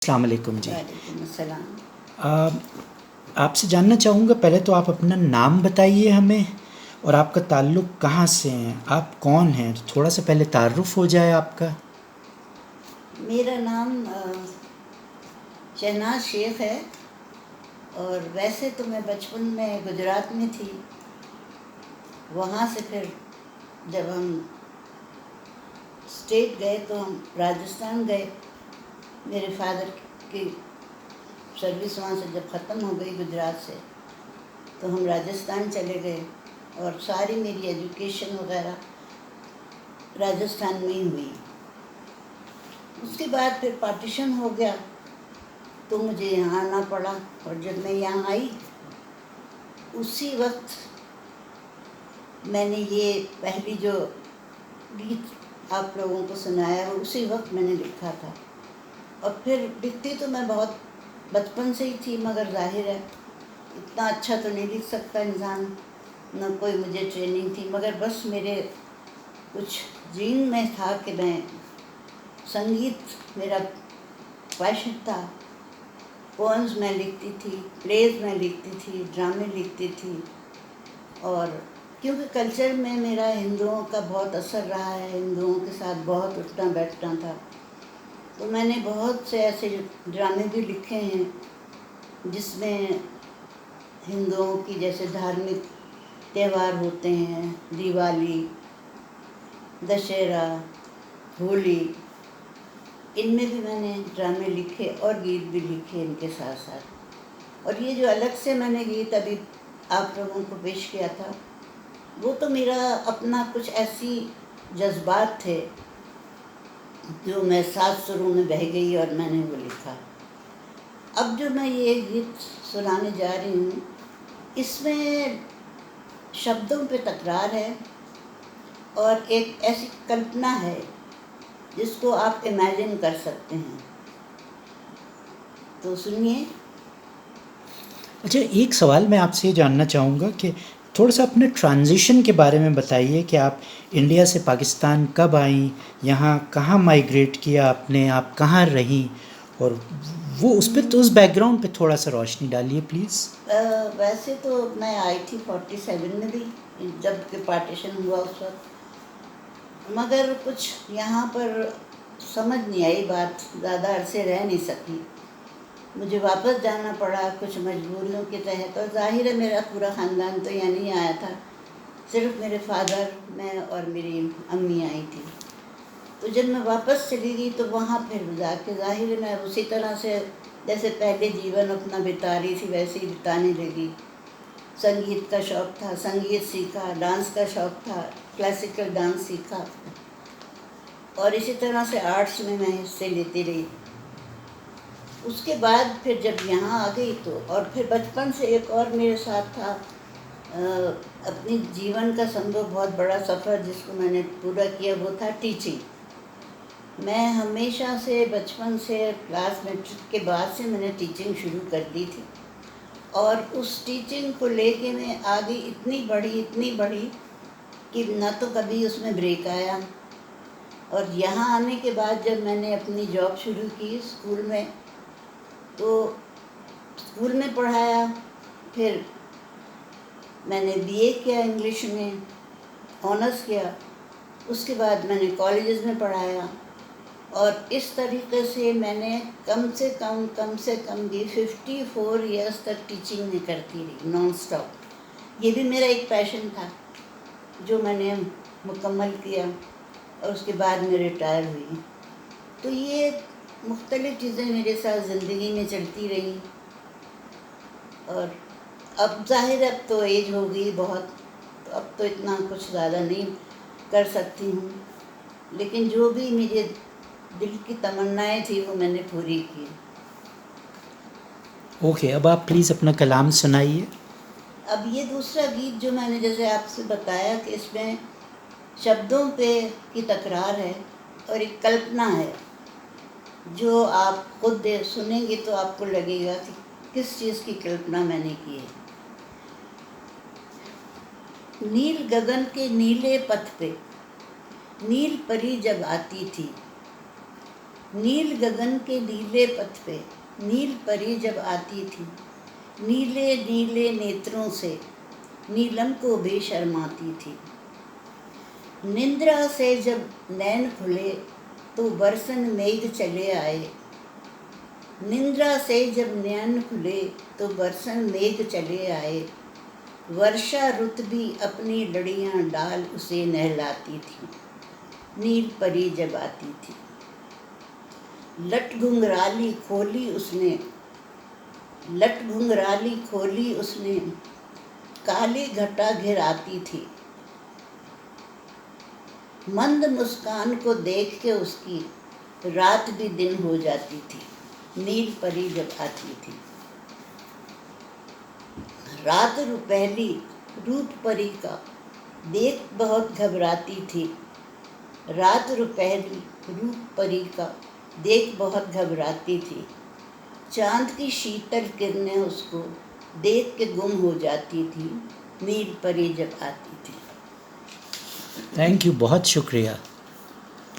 अस्सलाम वालेकुम जी। वालेकुम अस्सलाम। आपसे जानना चाहूँगा, पहले तो आप अपना नाम बताइए हमें और आपका ताल्लुक़ कहाँ से है, आप कौन हैं? तो थोड़ा सा पहले तारुफ़ हो जाए आपका। मेरा नाम शहनाज शेख है और वैसे तो मैं बचपन में गुजरात में थी। वहाँ से फिर जब हम स्टेट गए तो हम राजस्थान गए। मेरे फादर की सर्विस वहाँ से जब ख़त्म हो गई गुजरात से, तो हम राजस्थान चले गए और सारी मेरी एजुकेशन वगैरह राजस्थान में ही हुई। उसके बाद फिर पार्टीशन हो गया तो मुझे यहाँ आना पड़ा, और जब मैं यहाँ आई उसी वक्त मैंने ये पहली जो गीत आप लोगों को सुनाया वो उसी वक्त मैंने लिखा था। और फिर लिखती तो मैं बहुत बचपन से ही थी, मगर जाहिर है इतना अच्छा तो नहीं लिख सकता इंसान, न कोई मुझे ट्रेनिंग थी, मगर बस मेरे कुछ जीन में था कि मैं संगीत मेरा पैशन था। पोएम्स मैं लिखती थी, प्लेज मैं लिखती थी, ड्रामे लिखती थी। और क्योंकि कल्चर में मेरा हिंदुओं का बहुत असर रहा है, हिंदुओं के साथ बहुत उठना बैठना था, तो मैंने बहुत से ऐसे ड्रामे भी लिखे हैं जिसमें हिंदुओं की जैसे धार्मिक त्यौहार होते हैं, दिवाली, दशहरा, होली, इनमें भी मैंने ड्रामे लिखे और गीत भी लिखे इनके साथ साथ। और ये जो अलग से मैंने गीत अभी आप लोगों को पेश किया था, वो तो मेरा अपना कुछ ऐसी जज्बात थे जो मैं सात सुरों में बह गई और मैंने वो लिखा। अब जो मैं ये गीत सुनाने जा रही हूँ, इसमें शब्दों पे तकरार है और एक ऐसी कल्पना है जिसको आप इमेजिन कर सकते हैं। तो सुनिए। अच्छा, एक सवाल मैं आपसे ये जानना चाहूँगा कि थोड़ा सा अपने ट्रांज़िशन के बारे में बताइए कि आप इंडिया से पाकिस्तान कब आईं, यहाँ कहाँ माइग्रेट किया आपने, आप कहाँ रहीं, और वो उस पे तो उस बैकग्राउंड पे थोड़ा सा रोशनी डालिए प्लीज़। वैसे तो मैं आई थी 47 में भी, जब कि पार्टीशन हुआ उस वक्त, मगर कुछ यहाँ पर समझ नहीं आई बात, ज़्यादा अरसे रह नहीं सकी, मुझे वापस जाना पड़ा कुछ मजबूरियों के तहत। और जाहिर है मेरा पूरा ख़ानदान तो यहाँ नहीं आया था, सिर्फ मेरे फादर, मैं और मेरी अम्मी आई थी। तो जब मैं वापस चली गई तो वहाँ फिर जाके जाहिर है मैं उसी तरह से जैसे पहले जीवन अपना बिता रही थी वैसे ही बिताने लगी। संगीत का शौक़ था, संगीत सीखा, डांस का शौक़ था, क्लासिकल डांस सीखा, और इसी तरह से आर्ट्स में मैं हिस्से लेती रही। उसके बाद फिर जब यहाँ आ गई तो, और फिर बचपन से एक और मेरे साथ था, अपनी जीवन का संभव बहुत बड़ा सफ़र जिसको मैंने पूरा किया, वो था टीचिंग। मैं हमेशा से बचपन से क्लास मैट्रिक के बाद से मैंने टीचिंग शुरू कर दी थी, और उस टीचिंग को लेके मैं आगे इतनी बड़ी कि ना तो कभी उसमें ब्रेक आया। और यहाँ आने के बाद जब मैंने अपनी जॉब शुरू की स्कूल में, तो स्कूल में पढ़ाया, फिर मैंने बीए किया इंग्लिश में, ऑनर्स किया, उसके बाद मैंने कॉलेजेस में पढ़ाया, और इस तरीके से मैंने कम से कम भी 54 ईयर्स तक टीचिंग में करती रही नॉन स्टॉप। ये भी मेरा एक पैशन था जो मैंने मुकम्मल किया, और उसके बाद मैं रिटायर हुई। तो ये मुख्तलिफ़ चीज़ें मेरे साथ ज़िंदगी में चलती रही, और अब ज़ाहिर अब तो एज हो गई बहुत, तो अब तो इतना कुछ ज़्यादा नहीं कर सकती हूँ, लेकिन जो भी मेरे दिल की तमन्नाएं थी वो मैंने पूरी की। ओके, अब आप प्लीज़ अपना कलाम सुनाइए। अब ये दूसरा गीत जो मैंने जैसे आपसे बताया कि इसमें शब्दों पे की तकरार है और एक कल्पना है, जो आप खुद सुनेंगे तो आपको लगेगा कि किस चीज़ की कल्पना मैंने की है। नील गगन के नीले पथ पे नील परी जब आती थी, नील गगन के नीले पथ पे नील परी जब आती थी, नीले नीले नेत्रों से नीलम को भी शर्माती थी। निंद्रा से जब नैन खुले तो बरसन मेघ चले आए, निंद्रा से जब नैन खुले तो बरसन मेघ चले आए। वर्षा रुत भी अपनी लड़ियां डाल उसे नहलाती थी, नील परी जब आती थी। लट घुंघराली खोली उसने काली घटा घिराती थी। मंद मुस्कान को देख के उसकी रात भी दिन हो जाती थी, नील परी जब आती थी। रात पहली रूप परी का देख बहुत घबराती थी, रात पहली रूप परी का देख बहुत घबराती थी। चांद की शीतल किरणें उसको देख के गुम हो जाती थी, नील परी जब आती थी। थैंक यू, बहुत शुक्रिया।